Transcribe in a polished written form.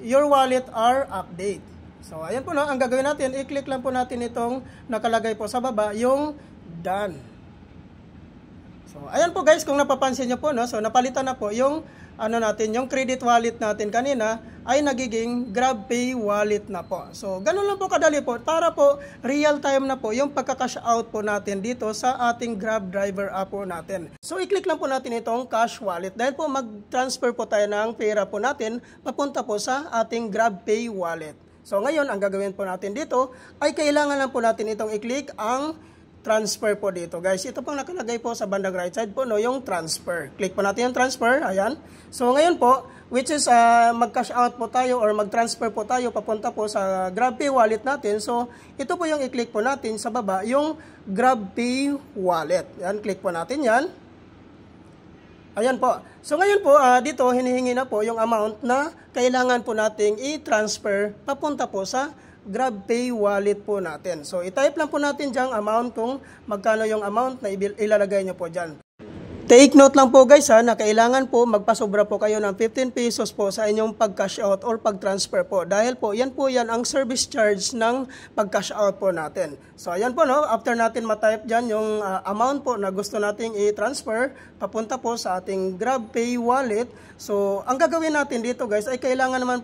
your wallet are update. So, ayan po, no, ang gagawin natin, i-click lang po natin itong nakalagay po sa baba, yung done. So, ayan po guys, kung napapansin nyo po, no, so napalitan na po yung, yung credit wallet natin kanina, ay nagiging GrabPay wallet na po. So, ganun lang po kadali po, para po real time na po yung pagka-cash out po natin dito sa ating Grab driver app po natin. So, i-click lang po natin itong cash wallet dahil po mag-transfer po tayo ng pera po natin papunta po sa ating GrabPay wallet. So, ngayon, ang gagawin po natin dito ay kailangan lang po natin itong i-click ang transfer po dito. Guys, ito pong nakalagay po sa bandang right side po, no, yung transfer. Click po natin yung transfer, ayan. So, ngayon po, which is mag-cash out po tayo or mag-transfer po tayo papunta po sa GrabPay wallet natin. So, ito po yung i-click po natin sa baba, yung GrabPay wallet. Ayan, click po natin yan. Ayan po. So, ngayon po, dito, hinihingi na po yung amount na kailangan po nating i-transfer papunta po sa GrabPay wallet po natin. So, i-type lang po natin dyan amount kung magkano yung amount na ilalagay nyo po dyan. Take note lang po guys na kailangan po magpasobra po kayo ng 15 pesos po sa inyong pag-cash out or pag-transfer po. Dahil po yan ang service charge ng pag-cash out po natin. So, ayan po, no, after natin ma-type dyan yung amount po na gusto nating i-transfer papunta po sa ating GrabPay wallet. So, ang gagawin natin dito guys ay kailangan naman